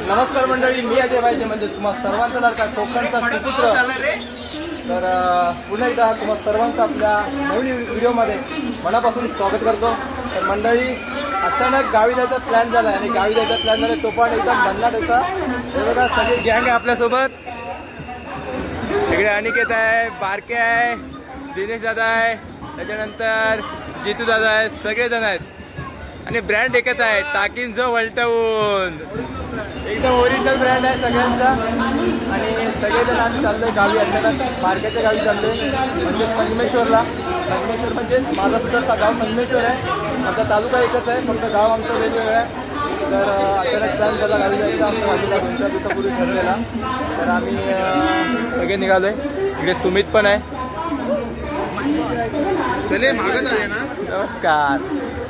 नमस्कार मंडळी, मी अजय पाहिजे म्हणजे तुम्हाला सर्वांचा लाडका कोकणचा सुपुत्र. तर पुन्हा एकदा तुम्हाला सर्वांचं आपल्या नवीन व्हिडिओमध्ये मनापासून स्वागत करतो. तर मंडळी, अचानक गावी जायचा प्लॅन झाला आणि गावी जायचा प्लॅन झाला तो पण एकदम भन्नाटाचा. हे बघा, सगळी गँग आहे आपल्यासोबत. इकडे अनिकेत आहे, बारके आहे, दिनेश दादा आहे, त्याच्यानंतर जितू दादा आहे, सगळेजण आहेत. आणि ब्रँड एकच आहे, टाकींचं वलटवून. एकदम ओरिजिनल ब्रँड आहे सगळ्यांचा. आणि सगळेजण आम्ही चाललोय गावी. अचानक बारक्याच्या गावी चाललोय, म्हणजे संगमेश्वरला. संगमेश्वर म्हणजे माझा सुद्धा गाव संगमेश्वर आहे. आमचा तालुका एकच आहे, फक्त गाव आमचं वेगवेगळं आहे. तर अचानक प्लॅन झाला गावी जायचा. आमच्या गाडीला 2-4 दिवसापूर्वी ठरलेला. तर आम्ही सगळे निघालोय. इकडे सुमित पण आहे. चले मागं जाऊया ना. नमस्कार.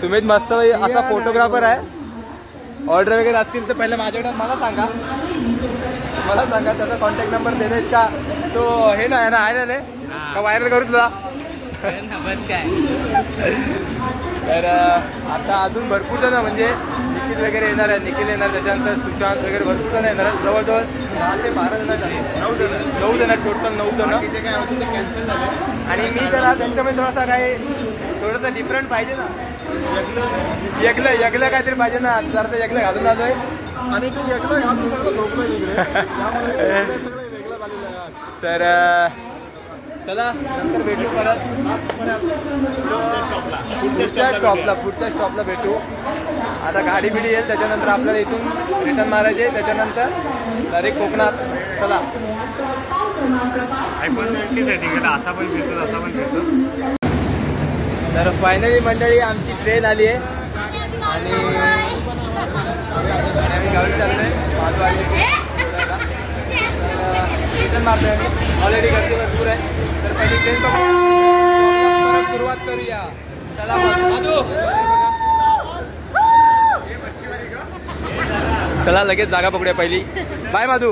सुमित मस्त असा फोटोग्राफर आहे. ऑर्डर वगैरे असतील तर पहिले माझ्याकडे मला सांगा. त्याचा कॉन्टॅक्ट नंबर देण्यात का? तो हे ना आहे ना का व्हायरल करू तुला? तर आता अजून भरपूर जण म्हणजे निखिल वगैरे येणार आहे. निखिल येणार, त्याच्यानंतर सुशांत वगैरे भरपूर जण येणार आहेत. जवळजवळ 10 ते 12 जण आहेत. 9 जण आहेत टोटल. 9 जण. आणि मी जरा त्यांच्यामध्ये थोडासा काय थोडंसं डिफरंट पाहिजे ना. यगलं काहीतरी पाहिजे ना. जरा ते यगलं घालून आलोय. आणि ते यगलं घालून सगळं झोपलंय इकडे. तर चला, नंतर भेटू परत पुढच्या स्टॉपला भेटू. आता गाडी बिडी येईल, त्याच्यानंतर आपल्याला इथून रिटर्न मारायचे. त्याच्यानंतर डायरेक्ट कोकणात. चला. असा पण फिरतो. तर फायनली मंडळी आमची ट्रेन आली आहे. आणि आम्ही गावी चाललोय. 5 वाजले रिटर्न मारतोय आम्ही. ऑलरेडी गर्दी भरपूर आहे. तर पहिली ट्रेन सुरुवात करूया. चला माधू. चला लगेच जागा पकडूया पहिली. बाय माधू.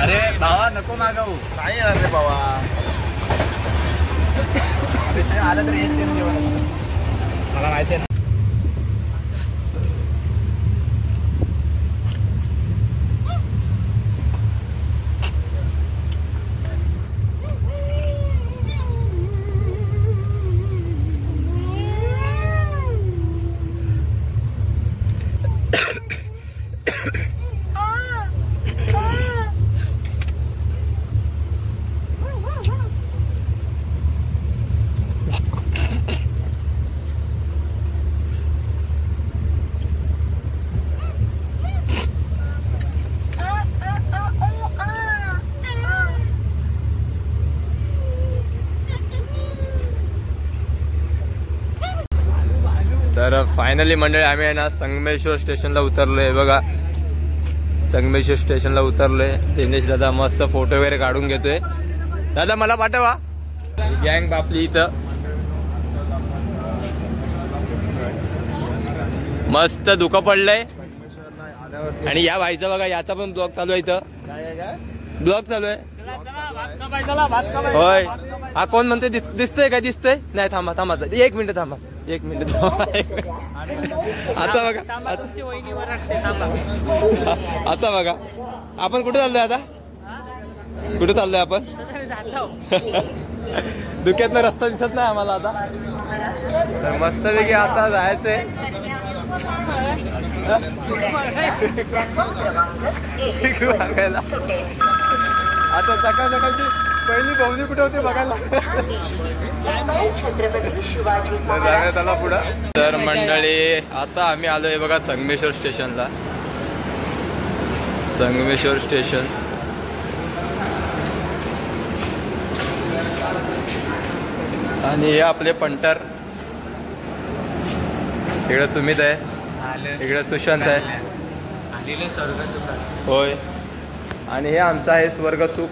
अरे भावा नको मागवू. नाही येणार रे बाबा. आलं तर हेच जेवण मला माहिती आहे ना. तर फायनली मंडळी आम्ही आहे ना संगमेश्वर स्टेशनला उतरलोय. बघा, संगमेश्वर स्टेशनला उतरलोय. दिनेश दादा मस्त फोटो वगैरे काढून घेतोय. दादा मला पाठवा. गँग आपली इथं मस्त धुकं पडलंय. आणि या भाईचा बघा, याचा पण ब्लॉग चालू आहे. इथं ब्लॉग चालू आहे. होय. हा कोण म्हणते? दिसतोय का? दिसतोय नाही. थांबा 1 मिनिट थांबा. 1 मिनिट थांबा. आता बघा, आता बघा आपण कुठे चाललोय? आता कुठे चाललोय आपण? धुक्यातनं रस्ता दिसत नाही आम्हाला आता. तर मस्तपैकी आता जायचंय. आता सकाळची पहिली भाऊजी कुठे होते बघायला. त्याला पुढं. तर मंडळी आता आम्ही आलोय बघा संगमेश्वर स्टेशनला. संगमेश्वर स्टेशन. आणि हे आपले पंटर. इकडे सुमित आहे, इकडे सुशांत आहे. होय. आणि हे आमचं आहे स्वर्गसुख,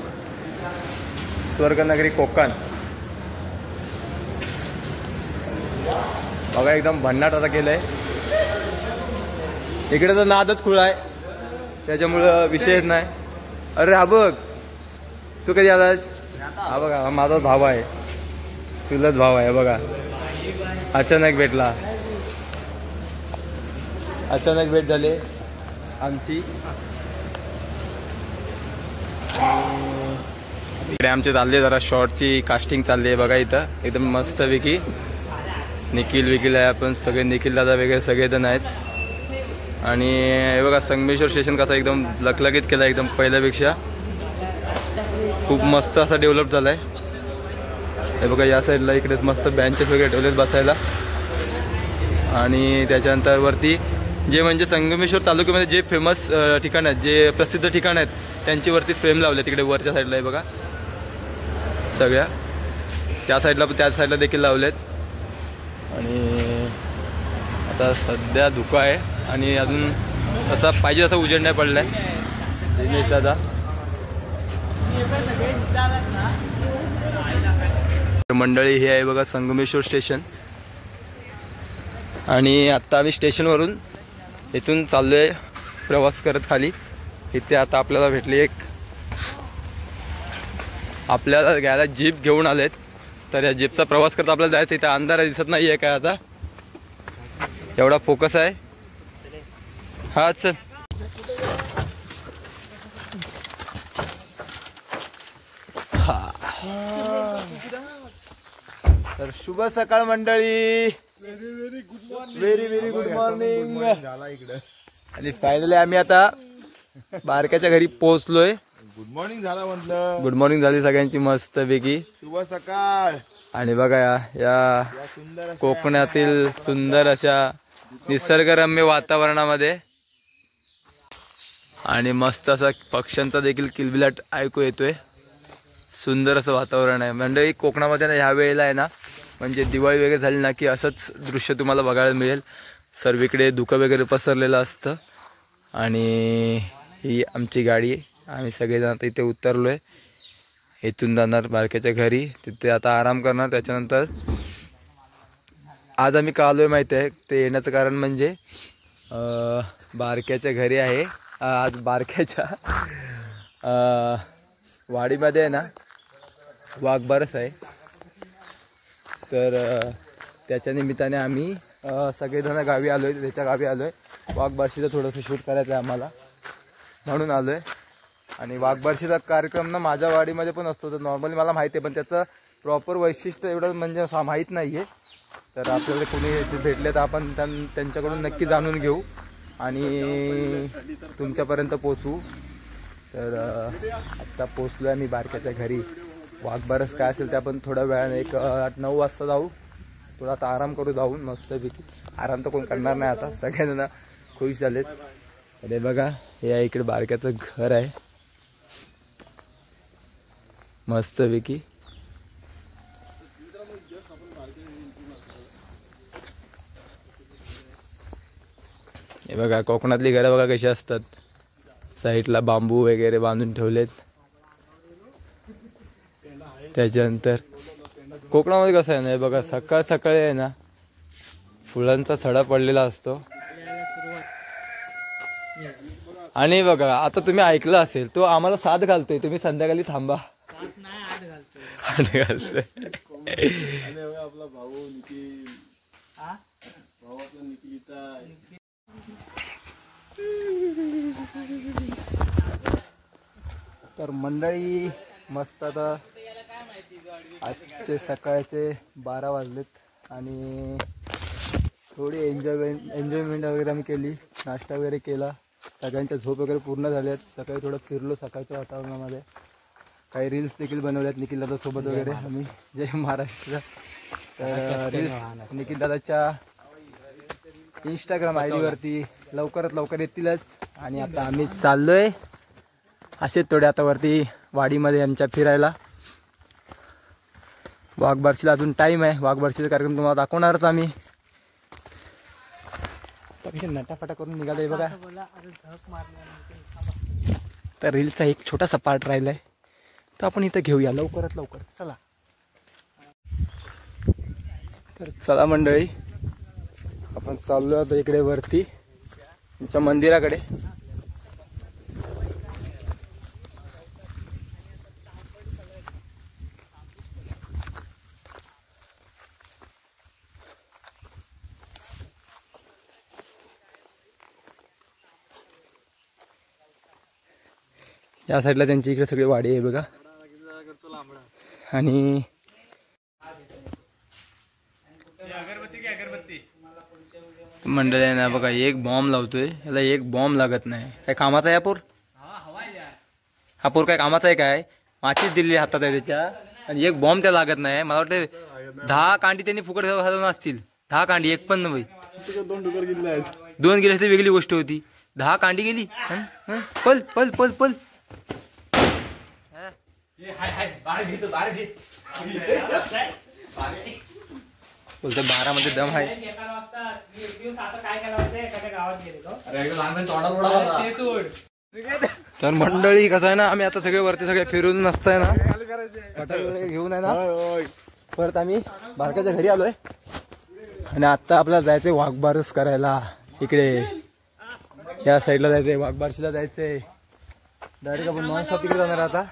स्वर्गनगरी कोकण. बघा एकदम भन्नाट आता केलंय. इकडे तर नादच खुळा आहे, त्याच्यामुळं विषयच नाही. अरे हा बघ, तू कधी आलास? हा बघा, हा माझा भाव आहे, चुलत भाव आहे बघा. अचानक भेटला, अचानक भेट झाली आमची. इकडे आमचे चालले जरा शॉर्टची कास्टिंग चालली आहे बघा. इथं एकदम मस्त पैकी निखिल विखिल आहे, आपण सगळे निखिल दादा वगैरे सगळेजण आहेत. आणि हे बघा संगमेश्वर स्टेशन कसा एकदम लखलखीत केला, एकदम पहिल्यापेक्षा खूप मस्त असा डेव्हलप झाला आहे. हे बघा या साईडला इकडेच मस्त बेंचेस वगैरे ठेवलेत बसायला. आणि त्याच्यानंतर वरती जे म्हणजे संगमेश्वर तालुक्यामध्ये जे फेमस ठिकाण आहेत, जे प्रसिद्ध ठिकाण आहेत, त्यांची वरती फ्रेम लावले तिकडे वरच्या साईडला आहे बघा. सगळ्या त्या साईडला देखील लावलेत. आणि आता सध्या धुकं आहे आणि अजून तसा पाहिजे तसा उजेड नाही पडलाय. दिनेश दादा मंडळी, हे आहे बघा संगमेश्वर स्टेशन. आणि आत्ता आम्ही स्टेशनवरून इथून चाललोय प्रवास करत खाली. इथे आता आपल्याला भेटली एक, आपल्याला घ्यायला जीप घेऊन आलेत. तर या जीपचा प्रवास करत आपल्याला जायचं. इथे अंधार दिसत नाही आहे काय आता, एवढा फोकस आहे. हा चल. तर शुभ सकाळ मंडळी, व्हेरी व्हेरी गुड मॉर्निंग. आणि फायनली आम्ही आता बारक्याच्या घरी पोहोचलोय. गुड मॉर्निंग झाला म्हटलं. गुड मॉर्निंग झाली सगळ्यांची मस्त पैकी. शुभ सकाळ. आणि बघा या कोकणातील सुंदर अशा निसर्गरम्य वातावरणामध्ये आणि मस्त असा पक्ष्यांचा देखील किलबिलाट ऐकू येतोय. सुंदर असं वातावरण आहे मंडळी. कोकणामध्ये ना ह्या वेळेला आहे ना, म्हणजे दिवाळी वगैरे झाली ना की असंच दृश्य तुम्हाला बघायला मिळेल. सर्वीकडे धुकं वगैरे पसरलेलं असतं. आणि ही आमची गाडी, आम्ही सगळेजण आता इथे उतरलोय. इथून जाणार बारक्याच्या घरी, तिथे आता आराम करणार. त्याच्यानंतर आज आम्ही का आलोय माहिती आहे, ते येण्याचं कारण म्हणजे बारक्याच्या घरी आहे. आज बारक्याच्या वाडीमध्ये आहे ना वाघबारस आहे. तर त्याच्या निमित्ताने आम्ही सगळेजण गावी आलोय, त्याच्या गावी आलोय. वाघबारशीचं थोडंसं शूट करायचं आहे आम्हाला, म्हणून आलोय. आणि वाघबारशीचा कार्यक्रम ना माझ्या वाडीमध्ये पण असतो. तर नॉर्मली मला माहिती आहे, पण त्याचं प्रॉपर वैशिष्ट्य एवढं म्हणजे माहीत नाही आहे. तर आपल्याला कोणी भेटले तर आपण त्यांच्याकडून नक्की जाणून घेऊ आणि तुमच्यापर्यंत पोचवू. तर आत्ता पोचलो आहे मी बारक्याच्या घरी. वाघबारस काय असेल ते आपण थोड्या वेळाने 8-9 वाजता जाऊ. थोडा आता आराम करू जाऊन मस्तपैकी. आराम तर कोण करणार नाही आता, सगळ्यांना खुश झालेत. अरे बघा हे इकडे बारक्याचं घर आहे मस्तपैकी. हे बघा कोकणातली घरं बघा कशी असतात, साईडला बांबू वगैरे बांधून ठेवलेत. त्याच्यानंतर कोकणामध्ये कसं आहे ना, बघा सकाळ सकाळी आहे ना फुलांचा सडा पडलेला असतो. आणि बघा आता तुम्ही ऐकलं असेल, तो आम्हाला 7 घालतोय, तुम्ही संध्याकाळी थांबा. 8 घालतोय. आपला भाऊ निखिल, भाऊ आपला निखिल. तर मंडळी मस्त आता आजचे सकाळचे 12 वाजलेत आणि थोडी एन्जॉयमेंट वगैरे आम्ही केली. नाश्ता वगैरे केला, सगळ्यांच्या झोप वगैरे पूर्ण झाल्यात. सकाळी थोडं फिरलो सकाळच्या वातावरणामध्ये. काही रील्स देखील बनवल्यात निखिल दादा सोबत वगैरे आम्ही. जय महाराष्ट्र. तर रील्स निखिल दादाच्या इंस्टाग्राम ID वरती लवकरात लवकर येतीलच. आणि आता आम्ही चाललोय असे थोडे आता वरती वाडीमध्ये आमच्या फिरायला. वाघबारशीला अजून टाईम आहे. वाघबारशीचा कार्यक्रम तुम्हाला दाखवणारच आम्ही. नटाफटा करून निघालोय बघा. तर रीलचा एक छोटासा पार्ट राहिलाय, तर आपण इथं घेऊया लवकरात लवकर. चला तर चला मंडळी, आपण चाललो आता इकडे वरती तुमच्या मंदिराकडे. या साईडला त्यांची इकडे सगळी वाडी आहे बघा. आणि मंडळी आहे ना बघा, एक बॉम्ब लावतोय, याला एक बॉम्ब लागत नाही. काय कामाचा आहे हापूर? हापूर काय कामाचा आहे काय? माचीच दिली हातात आहे त्याच्या आणि एक बॉम्ब त्याला लागत नाही. मला वाटतं 10 कांडी त्यांनी फुकट घालून असतील. 10 कांडी, एक पण नाही. 2 गेले तर वेगळी गोष्ट होती. 10 कांडी गेली. पल पल पल पल बोलतो 12 मध्ये दम आहे. तर मंडळी कसं आहे ना, आम्ही आता सगळे वरती सगळे फिरून नसताय ना, फटाके घेऊन आहे ना, परत आम्ही बारकाच्या घरी आलोय. आणि आता आपल्याला जायचंय वाघबारस करायला. इकडे या साईडला जायचंय, वाघबारशीला जायचंय. डायरेक्ट आपण नॉन स्टॉप तिकडे जाणार आता.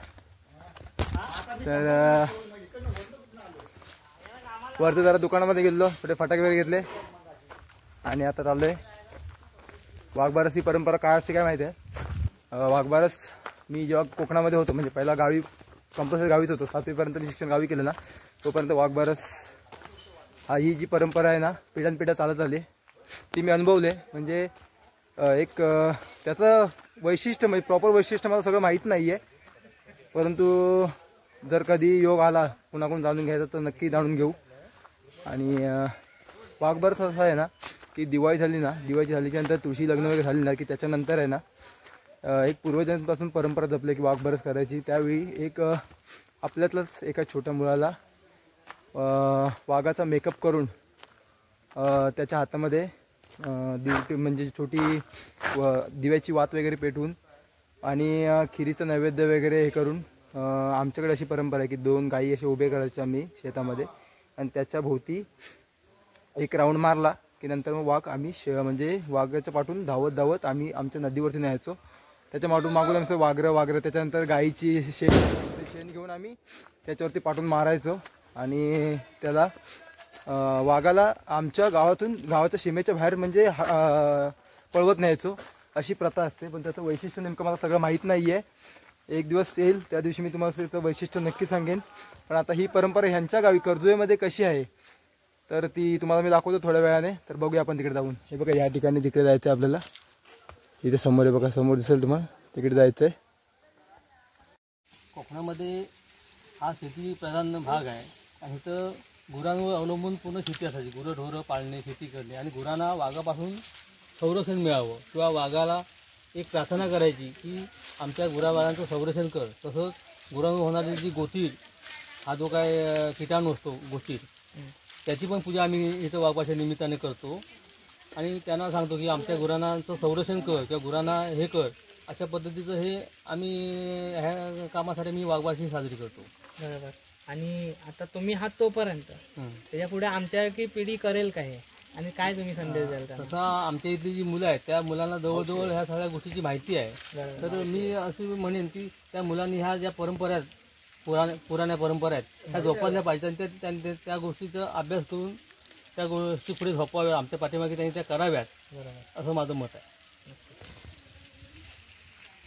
तर वरती जरा दुकानामध्ये गेलो, कुठे फटाके वगैरे घेतले आणि आता चाललोय. वाघबारस ही परंपरा काय असते काय माहिती आहे? वाघबारस मी जेव्हा कोकणामध्ये होतो, म्हणजे पहिला गावी कंपल्सरी गावीच होतो, 7वीपर्यंत मी शिक्षण गावी केलं ना, तोपर्यंत वाघबारस ही जी परंपरा आहे ना, पिढ्यानपिढ्या चालत आली, ती मी अनुभवले. म्हणजे एक त्याचं वैशिष्ट्य, म्हणजे प्रॉपर वैशिष्ट्य मला सगळं माहीत नाही आहे, परंतु जर कधी योग आला कुणाकडून जाणून घ्यायचा तर नक्की जाणून घेऊ. आणि वाघबारस असं आहे ना की दिवाळी झाली ना, दिवाळी झाल्याच्या नंतर तुळशी लग्न वगैरे झाली ना, की त्याच्यानंतर आहे ना एक पूर्वजांपासून परंपरा जपली की वाघबारस करायची. त्यावेळी एक आपल्यातलंच एका छोट्या मुलाला वाघाचा मेकअप करून त्याच्या हातामध्ये म्हणजे छोटी दिव्याची वात वगैरे पेटवून आणि खिरीचं नैवेद्य वगैरे हे करून, आमच्याकडे अशी परंपरा आहे की 2 गायी असे उभे करायचे आम्ही शेतामध्ये आणि त्याच्या भोवती एक राऊंड मारला की नंतर मग वाघ आम्ही म्हणजे वाघाच्या पाठून धावत धावत आम्ही आमच्या नदीवरती न्यायचो. त्याच्या मागून आमचं वाघरं, त्याच्यानंतर गायीची शेण घेऊन आम्ही त्याच्यावरती पाठून मारायचो आणि त्याला वाघाला आमच्या गावातून, गावाच्या सीमेच्या बाहेर म्हणजे पळवत न्यायचो. अशी प्रथा असते. पण त्याचं वैशिष्ट्य नेमकं मला सगळं माहीत नाही आहे. एक दिवस येईल त्या दिवशी मी तुम्हाला त्याचं वैशिष्ट्य नक्की सांगेन. पण आता ही परंपरा ह्यांच्या गावी कर्जुएमध्ये कशी आहे तर ती तुम्हाला मी दाखवतो थोड्या वेळाने. तर बघूया आपण तिकडे जाऊन. हे बघा, या ठिकाणी तिकडे जायचं आहे आपल्याला. इथे समोर आहे बघा, समोर दिसेल तुम्हाला, तिकडे जायचं आहे. कोकणामध्ये हा शेती प्रधान भाग आहे आणि इथं गुरांवर अवलंबून पूर्ण शेती असायची. गुरं ढोरं पाळणे, शेती करणे आणि गुरांना वाघापासून संरक्षण मिळावं किंवा वाघाला एक प्रार्थना करायची की आमच्या गुराबाळांचं संरक्षण कर. तसंच गुरांवर होणारी जी गोतीर, हा जो काय किटाणू असतो गोतीर, त्याची पण पूजा आम्ही इथं वाघबारशा निमित्ताने करतो आणि त्यांना सांगतो की आमच्या गुरांचं संरक्षण कर किंवा गुरांना हे कर. अशा पद्धतीचं हे आम्ही ह्या कामासाठी मी वाघबारशी साजरी करतो. बरोबर. आणि आता तुम्ही आहात तोपर्यंत त्याच्या पुढे आमच्या की पिढी करेल काय आणि काय तुम्ही संदेश द्याल? तसा आमच्या इथली जी मुलं आहेत त्या मुलांना जवळजवळ ह्या सगळ्या गोष्टीची माहिती आहे. तर मी असं म्हणेन की त्या मुलांनी ह्या ज्या परंपरा आहेत, पुराण्या परंपरा आहेत, ह्या जोपासल्या पाहिजे. त्या गोष्टीचा अभ्यास करून त्या गोष्टी पुढे झोपाव्या, आमच्या पाठीमागे त्यांनी त्या कराव्यात, असं माझं मत आहे.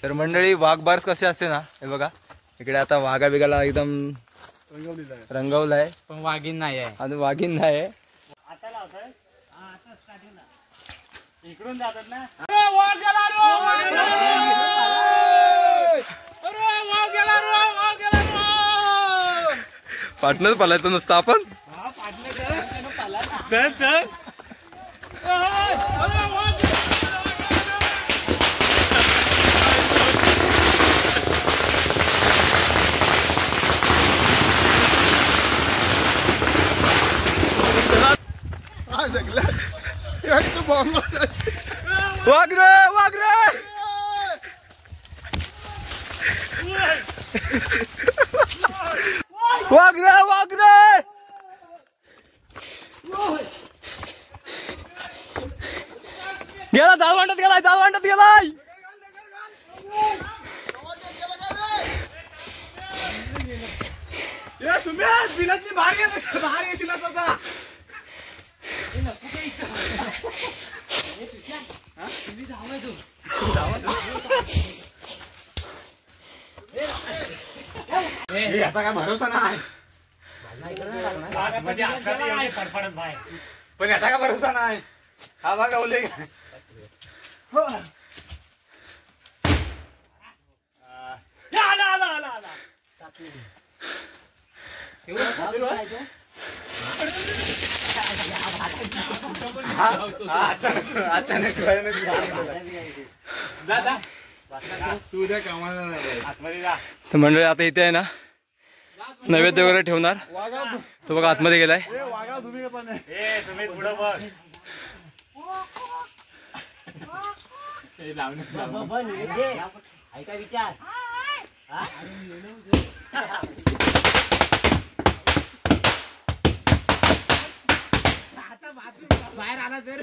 तर मंडळी, वाघबारस कसे असते ना, हे बघा इकडे आता वाघा बिगाला एकदम रंगवलाय, पण वाघीण नाही आहे. आणि वाघीण नाही आहे. इकडून जातात ना. पार्टनर पालायचं नसतं आपण. चल चल. वाघरे वाघरे वाघरे वाघरे गेला, जाळवांडात गेलाय, जाळवांडात गेलाय. याचा काय भरोसा नाही पण याचा काय भरोसा नाही हा बघा ओले अचानक तू उद्या कामाला नाही तर मंडळी आता इथे आहे ना नैवेद्य वगैरे ठेवणार. तो बघा आतमध्ये गेलाय. वागा तुम्ही पण बाहेर आला तर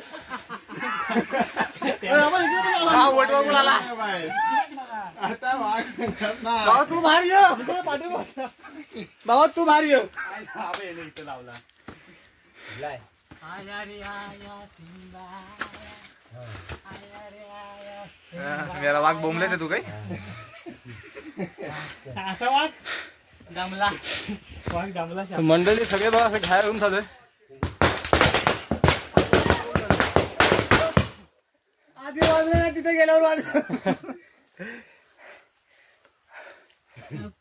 आता बाबा तू बाहेर ये. बाबा तू बाहेर ये. इथं लावला याला वाघ बोंबले तू काही असा वाट दमला वाघ दमला. मंडळी सगळे बघा असं घायर होऊन चालू आहे. आधी वाजलं ना तिथे गेल्यावर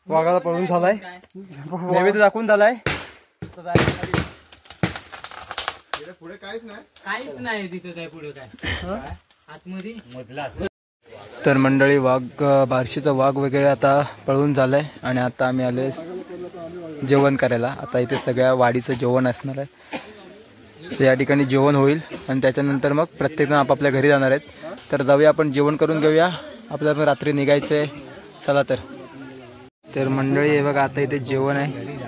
वाघाला पळून झालाय. नैवेद्य दाखवून झालाय. पुढे काहीच नाही काहीच नाही तिथं काय पुढे काय आतमध्ये. तर मंडळी वाघ बार्शीचा वाघ वगैरे आता पळून झालाय आणि आता आम्ही आलोय जेवण करायला. आता इथे सगळ्या वाडीचं जेवण असणार आहे. तर या ठिकाणी जेवण होईल आणि त्याच्यानंतर मग प्रत्येकजण आपापल्या घरी जाणार आहेत. तर जाऊया आपण जेवण करून घेऊया. आपल्याला रात्री निघायचंय. चला तर मंडळी हे बघा आता इथे जेवण आहे.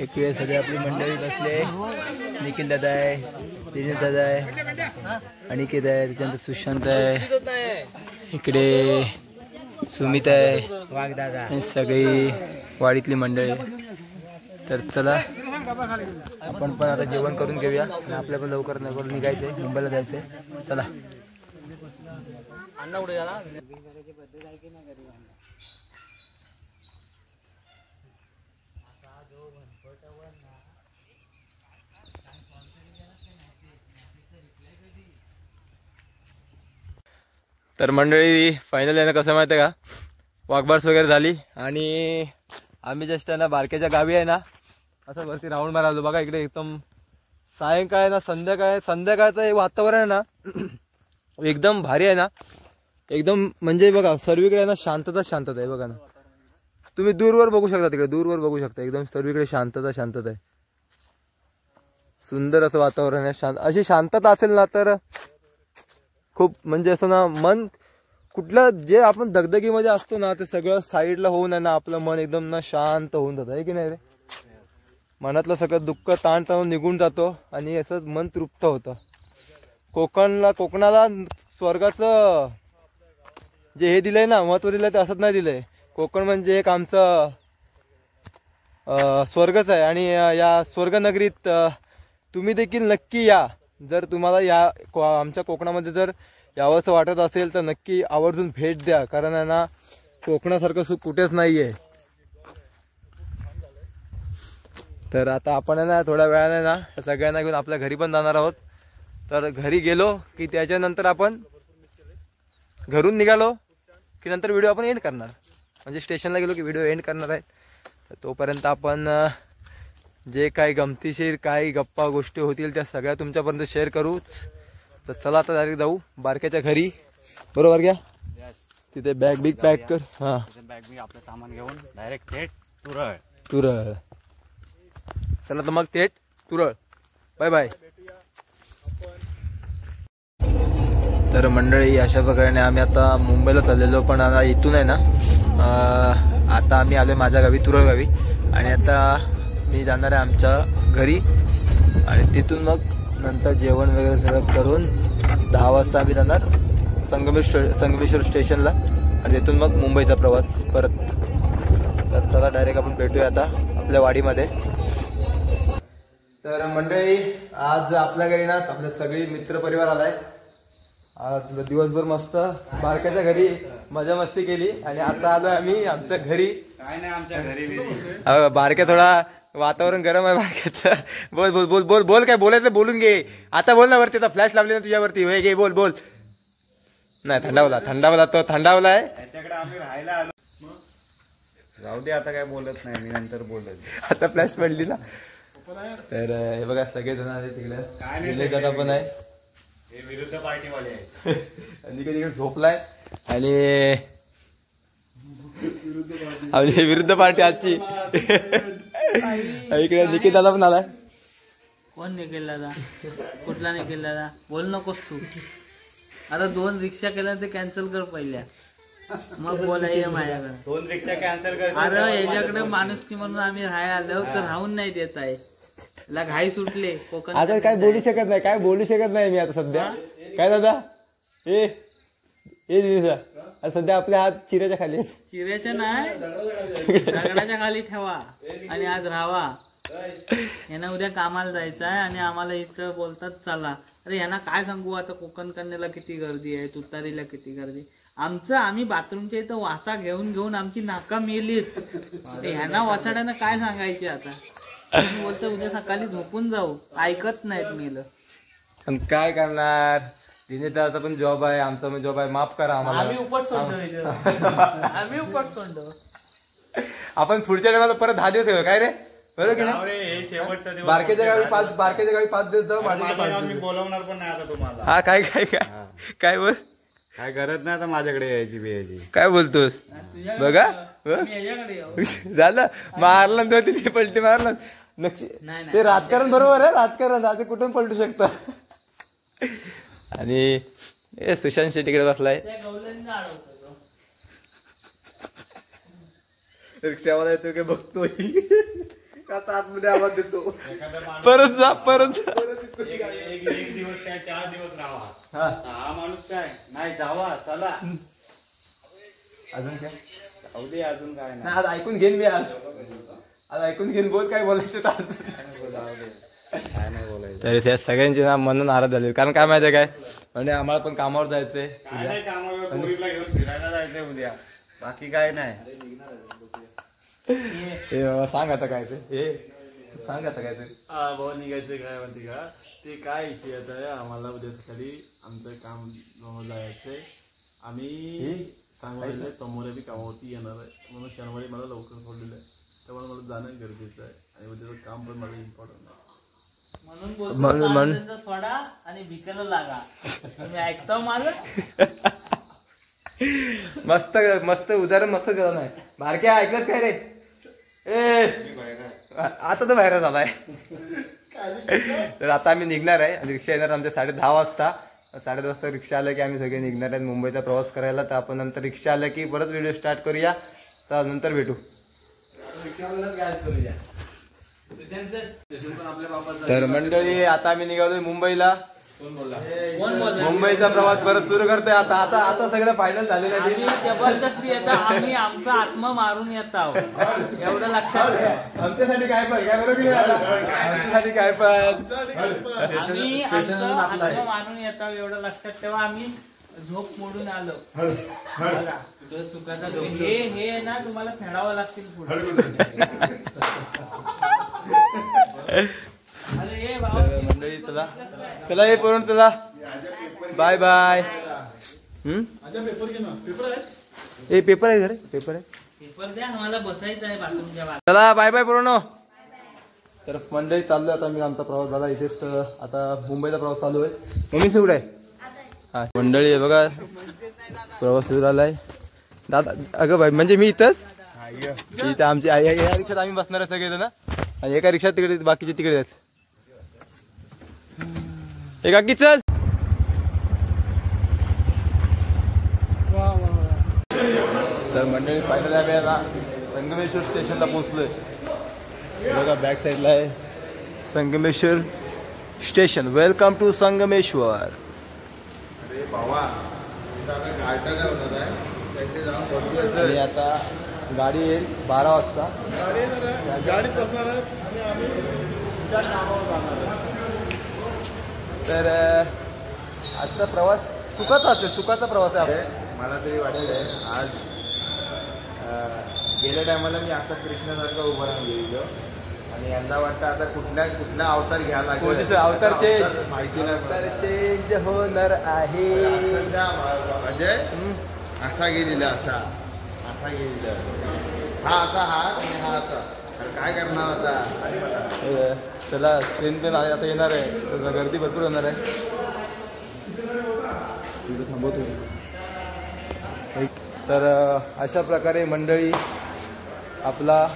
इकडे सगळे आपली मंडळी बसले. निखिल दादा आहे, दिनेश दादा आहे, अनिकेत आहे, त्याच्यानंतर सुशांत आहे, इकडे सुमित आहे, वाघदादा हे सगळी वाडीतली मंडळी. तर चला आपण पण आता जेवण करून घेऊया आणि आपल्या पण लवकर निघायचंय, मुंबईला जायचंय. चला अण्णा कुठे झाला. तर मंडळी फायनल आहे ना कसं माहिती आहे का, वॉकबार्स वगैरे झाली आणि आम्ही जस्ट आहे ना बारक्याच्या गावी आहे ना असं वरती राऊंड मारायचो. बघा इकडे एकदम सायंकाळ ना संध्याकाळचं हे वातावरण आहे ना एकदम भारी आहे ना. एकदम म्हणजे बघा सर्वीकडे आहे ना शांतता आहे. बघा ना तुम्ही दूरवर बघू शकता, तिकडे दूरवर बघू शकता. एकदम सर्वीकडे शांतता आहे. सुंदर असं वातावरण आहे. अशी शांतता असेल ना तर खूप म्हणजे असं ना मन कुठलं जे आपण दगदगीमध्ये असतो ना ते सगळं साईडला होऊन आहे ना आपलं मन एकदम ना शांत होऊन जातं आहे की नाही रे. मनातलं सगळं दुःख ताण निघून जातो आणि असं मन तृप्त होतं. कोकणाला स्वर्गाचं जे हे दिलंय ना महत्व दिलंय ते असंच नाही दिलंय. कोकण म्हणजे एक आमचं स्वर्गच आहे आणि या स्वर्गनगरीत तुम्ही देखील नक्की या. जर तुम्हाला या आमच्या कोकणामध्ये जर यावंसं वाटत असेल तर नक्की आवर्जून भेट द्या. कारण आहे ना कोकणासारखं सुख कुठेच नाहीये. तर आता आपण आहे ना थोड्या वेळाने ना सगळ्यांना घेऊन आपल्या घरी पण जाणार आहोत. तर घरी गेलो की त्याच्यानंतर आपण घरून निघालो की नंतर व्हिडिओ आपण एंड करणार. म्हणजे स्टेशनला गेलो की व्हिडिओ एंड करणार आहे. तर तोपर्यंत आपण जे काही गमतीशीर काही गप्पा गोष्टी होतील त्या सगळ्या तुमच्यापर्यंत शेअर करूच. तर चला आता डायरेक्ट जाऊ बारक्याच्या घरी. बरोबर घ्या तिथे बॅग बिग पॅक कर. हा बॅग आपलं सामान घेऊन डायरेक्ट थेट तुरळ. चला तर मग थेट तुरळ. Bye bye. तर मंडळी अशा प्रकारे आम्ही आता मुंबईला चाललेलो पण आता इथून आहे ना आता आम्ही आलोय माझ्या गावी तुरळ गावी आणि आता मी जाणार आहे आमच्या घरी आणि तिथून मग नंतर जेवण वगैरे सगळं करून 10 वाजता आम्ही जाणार संगमेश्वर स्टेशनला आणि तिथून मग मुंबईचा प्रवास परत. तर चला डायरेक्ट आपण भेटूया आता आपल्या वाडीमध्ये. तर मंडळी आज आपल्या घरी ना आपले सगळी मित्रपरिवार आलाय आज दिवसभर मस्त बारक्याच्या घरी मजा मस्ती केली आणि आता आलोय आम्ही आमच्या घरी. काय नाही आमच्या घरी बारक्या थोडा वातावरण गरम आहे बारक्याचं. बोल बोल बोल बोल बोल काय बोलायचं बोलून घे आता. बोल ना वरती आता फ्लॅश लावले ना तुझ्यावरती. होय घे बोल बोल. नाही थंडावला तो थंडावलाय. त्याच्याकडे आम्ही राहायला आलो. जाऊ दे आता काय बोलत नाही मी नंतर बोलत. आता फ्लॅश पडली ना. तर हे बघा सगळे जण आले तिकडे दादा पण आहे. हे विरुद्ध पार्टीवाले आहे. आणि तिकडे झोपलाय आणि आमची विरुद्ध पार्टी आजची. इकडे निखिल दादा पण आलाय. कोण निखिल दादा? कुठला निखिल दादा? बोल नकोस तू. आता 2 रिक्षा केल्या ते कॅन्सल कर पहिल्या, मग बोलाय माझ्याकडे. 2 रिक्षा कॅन्सल कर. अरे याच्याकडे माणुसकी म्हणून आम्ही राहायला आलो तर राहून नाही देत आहे. ला घाई सुटले कोकण. आता काय बोलू शकत नाही मी आता सध्या. काय दादा ए दिवसा सध्या आपल्या हात चिऱ्याच्या खाली आहेत. चिऱ्याच्या नाही दगडाच्या खाली ठेवा आणि आज राहावा. यांना उद्या कामाला जायचं आहे आणि आम्हाला इथं बोलतात चला. अरे यांना काय सांगू आता. कोकण कन्याला किती गर्दी आहे, तुतारीला किती गर्दी. आम्ही बाथरूमच्या इथं वासा घेऊन आमची नाका मेलीत. ह्यांना वासाड्यानं काय सांगायचे आता. बोलतो उद्या सकाळी झोपून जाऊ. ऐकत नाहीत मेलं. पण काय करणार. दिनेशदाचा पण जॉब आहे, आमचा पण जॉब आहे. माफ करा आम्हाला. आम्ही उपट सोडलो. आपण पुढच्या टायमाला परत 10 दिवस येऊ काय रे. बरोबर की नाही. हे शेवटचा दिवस. बारकेच्या गावी 5 दिवस जाऊ. माझ्या मी बोलवणार पण नाही आता तुम्हाला. हा काय काय काय काय बोल. काय गरज नाही आता माझ्याकडे यायची. काय बोलतोस बघा. झालं मारला 2-3 पलटी मारला. नक्की ते राजकारण बरोबर आहे. राजकारण आता कुठून पलटू शकतं. आणि सुशांत शेट्टीकडे बसलाय. रिक्षावाला येतो की बघतोय का आतमध्ये आवाज देतो. परत जा एक दिवस काय 4 दिवस राहा. हा माणूस काय नाही जावा चला. अजून काय जाऊ दे अजून काय नाही. आज ऐकून घेईन मी. आज ऐकून घेईन. बोल काय बोलायचं. काय नाही बोलायचं. तरी त्या सगळ्यांची ना मन नाराज झाले. कारण काय माहितीये काय म्हणजे आम्हाला पण कामावर जायचंय. काय नाही कामावर पोरीला घेऊन फिरायला जायचंय उद्या. बाकी काय नाही. सांग आता काय ते. सांग आता काय ते. भाऊ निघायचं काय म्हणते का ते काय इशू येत आहे. आम्हाला उद्या सकाळी आमचं काम जायचंय. आम्ही सांगवायला समोर बी कामावरती येणार आहे म्हणून शनिवारी मला लवकर सोडलेलं आहे. त्यामुळे मला जाणं गरजेचं आहे आणि उद्याचं काम पण मला इम्पॉर्टंट आहे. म्हणून सोडा आणि भिकेला लागा. तुम्ही ऐकता माझं. मस्त मस्त उदाहरण मस्त केलं नाही. बारक्या ऐकलंच काय रे. आता तर बाहेर झालाय. तर आता आम्ही निघणार आहे. रिक्षा येणार आमच्या 10:30 वाजता. 10:30 वाजता रिक्षा आलं की आम्ही सगळे निघणार आहेत मुंबईचा प्रवास करायला. तर आपण नंतर रिक्षा आलं की परत व्हिडिओ स्टार्ट करूया. तर नंतर भेटू. तर मंडळी आता आम्ही निघालोय मुंबईला. मुंबईचा प्रवास परत सुरू करतोय. आता आता आता सगळं फायनल झालेलं आहे. जबरदस्ती येतं. आम्ही आमचा आत्मा मारून येत आहोत एवढं लक्षात ठेवा. आमच्यासाठी काय पण काय बरोबर. आमच्यासाठी काय पण आम्ही आमचं आत्मा मारून येत आहोत एवढं लक्षात ठेवा. आम्ही झोप मोडून आलो. हे ना तुम्हाला फेडावं लागतील पुढे. मंडळी चला चला हे पळून चला. Bye bye. हे पेपर आहे घरे. पेपर द्या आम्हाला बसायचं आहे बाथरूमच्या बाहेर. चला बाय बाय पूर्ण. तर मंडळी चाललोय आता मी. आमचा प्रवास झाला इथेच. आता मुंबईचा प्रवास चालू आहे. मम्मी कुठे आहे. हा मंडळी बघा प्रवास सुरू झालाय. दादा अगं बाई म्हणजे मी इथंच. इथं आमची या रिक्षात आम्ही बसणार आहे सगळेजण. आणि एका रिक्षात तिकडे बाकीचे तिकडे आहेत. एका की चल. तर मंडळी फायनल आम्ही संगमेश्वर स्टेशनला पोहोचलोय. बघा बॅक साईडला आहे Sangameshwar station. Welcome to Sangameshwar. आणि आता गाडी येईल 12 वाजता. गाडीत बसणार आणि आम्ही त्या कामावर जाणार. तर आजचा प्रवास सुखाचा असेल, सुखाचा प्रवास आहे आपला. मला तरी वाटतंय आज गेल्या टायमाला मी असा कृष्णासारखा उभा राहून गेलो आणि यंदा वाटतं आता कुठला अवतार घ्यायला लागेल. अवतार चेंज, माहिती नाही अवतार चेंज होणार आहे. म्हणजे असा गेलेला असा गेलेला हा असा हा आणि हा असा. काय करणार आता. चला ट्रेन पण आता येणार आहे, गर्दी भरपूर होणार आहे. थांबवतो. तर अशा प्रकारे मंडळी आपला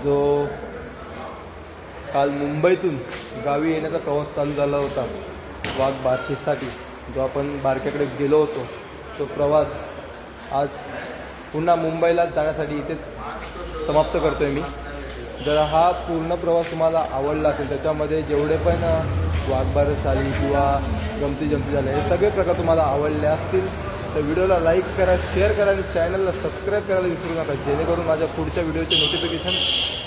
जो काल मुंबईतून गावी येण्याचा प्रवास चालू झाला होता वाघ बारशेसाठी, जो आपण बारक्याकडे गेलो होतो, तो प्रवास आज पुन्हा मुंबईला जाण्यासाठी इथेच समाप्त करतो आहे मी. जर हा पूर्ण प्रवास तुम्हाला आवडला असेल, त्याच्यामध्ये जेवढे पण वाघबारस झाली किंवा गमती जमती झाले, हे सगळे प्रकार तुम्हाला आवडले असतील तर व्हिडिओला लाईक करा, शेअर करा आणि चॅनलला सबस्क्राईब करायला विसरू नका, जेणेकरून माझ्या पुढच्या व्हिडिओचे नोटिफिकेशन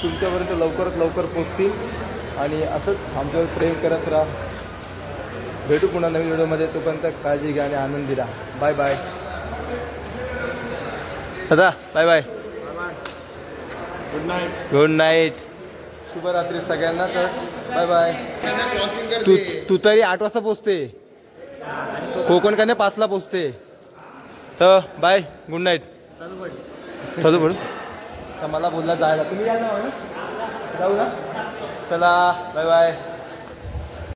तुमच्यापर्यंत लवकरात लवकर पोहोचतील. आणि असंच आमच्यावर प्रेम करत राहा. भेटू पुन्हा नवीन व्हिडिओमध्ये. तोपर्यंत काळजी घ्या आणि आनंदी राहा. बाय बाय दादा. Bye bye. Good night. Good night. शुभरात्री सगळ्यांना. तर बाय बाय. तू तरी 8 वाजता पोचते, कोकण कन्या 5ला पोचते. तर बाय, गुड नाईट. चालू पडू. तर मला बोलला जायला, तुम्ही या ना, जाऊ ना. चला बाय बाय.